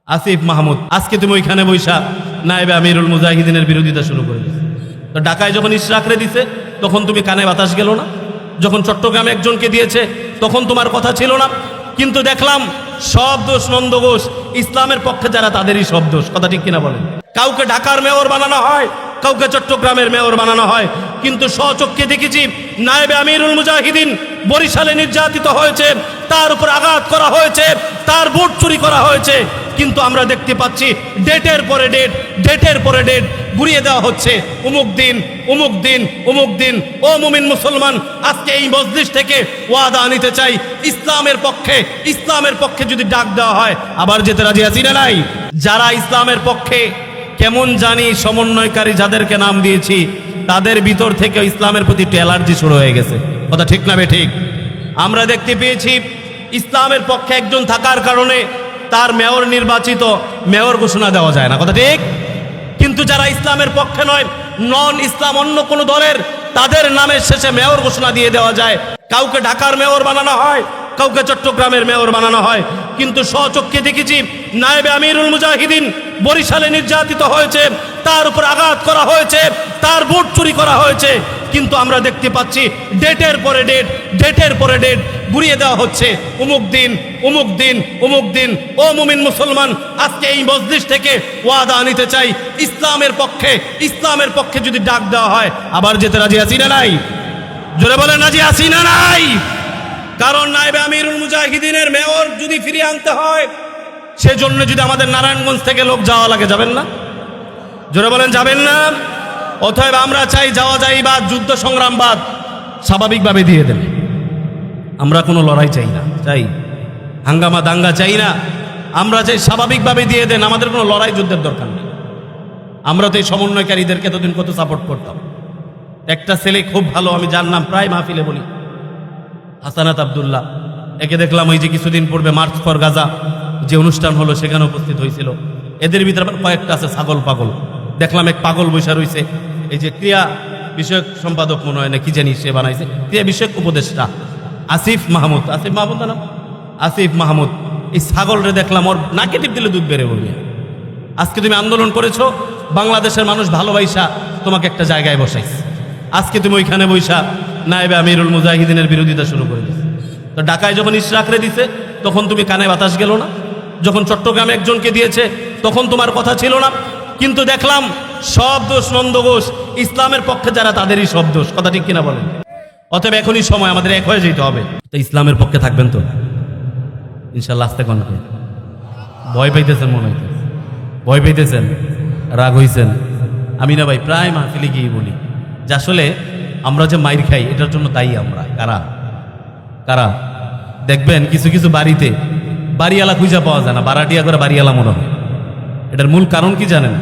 আসিফ মাহমুদ, আজকে তুমি ওইখানে বৈশা নায়েবে আমিরুল মুজাহিদিনের বিরোধিতা শুরু করে দিয়েছে। তো ঢাকায় যখন ইশরাকরে দিছে তখন তুমি কানে বাতাস গেল না, যখন চট্টগ্রামে একজনকে দিয়েছে তখন তোমার কথা ছিল না। কিন্তু দেখলাম সব দোষ নন্দ ঘোষ, ইসলামের পক্ষে যারা তাদেরই সব দোষ। কথা ঠিক কিনা বলেন? কাউকে ঢাকার মেয়র বানানো হয়, কাউকে চট্টগ্রামের মেয়র বানানো হয়, কিন্তু স্বচক্ষে দেখেছি নায়েবে আমিরুল মুজাহিদিন বরিশালে নির্যাতিত হয়েছে, তার উপর আঘাত করা হয়েছে, তার ভোট চুরি করা হয়েছে। কিন্তু আমরা দেখতে পাচ্ছি ডেটের পরে ডেট, ডেটের পরে ডেট ঘুরিয়ে দেওয়া হচ্ছে। অমুক দিন, অমুক দিন, অমুক দিন। ও মুমিন মুসলমান, আজকে এই মজলিস থেকে ওয়াদা নিতে চাই, ইসলামের পক্ষে, ইসলামের পক্ষে যদি ডাক দেওয়া হয় আবার যেতে রাজি আছি না নাই? যারা ইসলামের পক্ষে কেমন জানি সমন্বয়কারী যাদেরকে নাম দিয়েছি, তাদের ভিতর থেকে ইসলামের প্রতি একটু অ্যালার্জি শুরু হয়ে গেছে। কথা ঠিক না বেঠিক? আমরা দেখতে পেয়েছি ইসলামের পক্ষে একজন থাকার কারণে তার মেয়র নির্বাচিত, মেয়র ঘোষণা দেওয়া যায় না। কথা ঠিক? কিন্তু যারা ইসলামের পক্ষে নয়, নন ইসলাম অন্য কোনো দলের, তাদের নামের শেষে মেয়র ঘোষণা দিয়ে দেওয়া যায়। কাউকে ঢাকার মেয়র বানানো হয়, কাউকে চট্টগ্রামের মেয়র বানানো হয়। কিন্তু স্বচক্ষে দেখেছি নায়েবে আমিরুল মুজাহিদিন বরিশালে নির্যাতিত হয়েছে, তার উপর আঘাত করা হয়েছে, তার ভোট চুরি করা হয়েছে। কিন্তু আমরা দেখতে পাচ্ছি ডেটের পরে ডেট, ডেটের পরে ডেট ঘুরিয়ে দেওয়া হচ্ছে। অমুক দিন, অমুক দিন, অমুক দিন। ও মুমিন মুসলমান, আজকে এই মজলিস থেকে ওয়াদা নিতে চাই, ইসলামের পক্ষে, ইসলামের পক্ষে যদি ডাক দেওয়া হয় আবার যেতে রাজি আছি না নাই? জোরে বলেন রাজি আছি না নাই? কারণ নায়েবে আমিরুল মুজাহিদিনের মেয়র যদি ফিরিয়ে আনতে হয়, সেজন্য যদি আমাদের নারায়ণগঞ্জ থেকে লোক যাওয়া লাগে, যাবেন না? জোরে বলেন যাবেন না? অতএব আমরা চাই যাওয়া যায় বাদ, যুদ্ধ সংগ্রাম বাদ, স্বাভাবিকভাবে দিয়ে দেন। আমরা কোনো লড়াই চাই না, চাই হাঙ্গামা দাঙ্গা চাই না। আমরা চাই স্বাভাবিকভাবে দিয়ে দেন, আমাদের কোনো লড়াই যুদ্ধের দরকার নেই। আমরা তো এই সমন্বয়কারীদেরকে এতদিন কত সাপোর্ট করতাম। একটা ছেলে খুব ভালো, আমি যার নাম প্রায় মাহফিলে বলি, হাসানাত আব্দুল্লাহ। একে দেখলাম ওই যে কিছুদিন পূর্বে মার্চ ফর গাজা যে অনুষ্ঠান হলো সেখানে উপস্থিত হয়েছিল। এদের ভিতরে আবার কয়েকটা আছে ছাগল পাগল। দেখলাম এক পাগল বৈশা রয়েছে, এই যে ক্রিয়া বিষয়ক সম্পাদক মনে হয় না কি জানি সে বানাইছে, ক্রিয়া বিষয়ক উপদেষ্টা আসিফ মাহমুদ, আসিফ মাহমুদ না, আসিফ মাহমুদ। এই ছাগলরে দেখলাম ওর নাকে টিপ দিলে দুধ বেড়ে বলবে। আজকে তুমি আন্দোলন করেছো, বাংলাদেশের মানুষ ভালোবাসা তোমাকে একটা জায়গায় বসাইছে। আজকে তুমি ওইখানে বৈশা নায়েবে আমিরুল মুজাহিদিনের বিরোধিতা শুরু করে দিয়েছে। তো ঢাকায় যখন ইশরাকরে দিছে তখন তুমি কানে বাতাস গেল না, যখন চট্টগ্রামে একজনকে দিয়েছে তখন তোমার কথা ছিল না। কিন্তু দেখলাম সব দোষ নন্দ ঘোষ, ইসলামের পক্ষে যারা তাদেরই সব দোষ। কথা ঠিক কিনা বলেন? অতএব এখনই সময় আমাদের এক হয়ে যেতে হবে। তো ইসলামের পক্ষে থাকবেন তো ইনশাল্লাহ? আস্তে কনকে ভয় পাইতেছেন, মনে হইতেছে ভয় পাইতেছেন, রাগ হইছেন। আমি না ভাই প্রায় মাহফিলে গিয়ে বলি যে আসলে আমরা যে মাইর খাই এটার জন্য দায়ী আমরা। কারা কারা? দেখবেন কিছু কিছু বাড়িতে বাড়িওয়ালা খুঁজা পাওয়া যায় না, বারাটিয়া করে বাড়িওয়ালা মনে হয়। এটার মূল কারণ কি জানেন?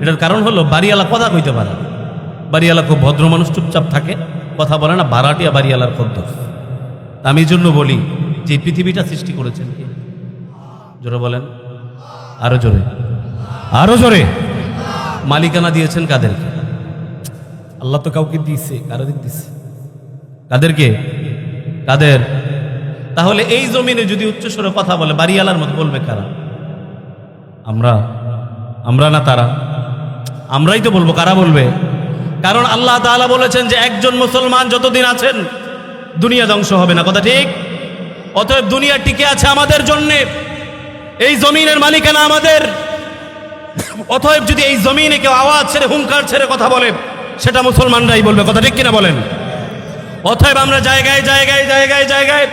এটার কারণ হলো বাড়িওয়ালা কথা কইতে পারে। বাড়িওয়ালা খুব ভদ্র মানুষ, চুপচাপ থাকে, কথা বলে না। বারাটিয়া বাড়িওয়ালার খদ্দ। আমি এই জন্য বলি যে পৃথিবীটা সৃষ্টি করেছেন কে? জোরে বলেন, আরো জোরে, আরো জোরে। মালিকানা দিয়েছেন কাদেরকে? আল্লাহ তো কাউকে দিয়েছে, কাদের দিচ্ছে? কাদেরকে? কাদের? তাহলে এই জমিনে যদি উচ্চস্বরে কথা বলে বাড়িওয়ালার মতো বলবে কারা? আমরা? আমরা না তারা? আমরাই তো বলবো। কারা বলবে? কারণ আল্লাহ তাআলা বলেছেন যে একজন মুসলমান যতদিন আছেন দুনিয়া ধ্বংস হবে না। কথা ঠিক? অতএব দুনিয়া টিকে আছে আমাদের জন্যে, এই জমিনের মালিকানা আমাদের। অতএব যদি এই জমিনে কেউ আওয়াজ ছেড়ে, হুঙ্কার ছেড়ে কথা বলে, সেটা মুসলমানরাই বলবে। কথা ঠিক কিনা বলেন? অতএব আমরা জায়গায় জায়গায় জায়গায় জায়গায়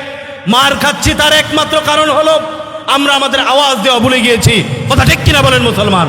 মার খাচ্ছি, তার একমাত্র কারণ হলো আমরা আমাদের আওয়াজ দেওয়া ভুলে গিয়েছি। কথা ঠিক কিনা বলেন মুসলমান?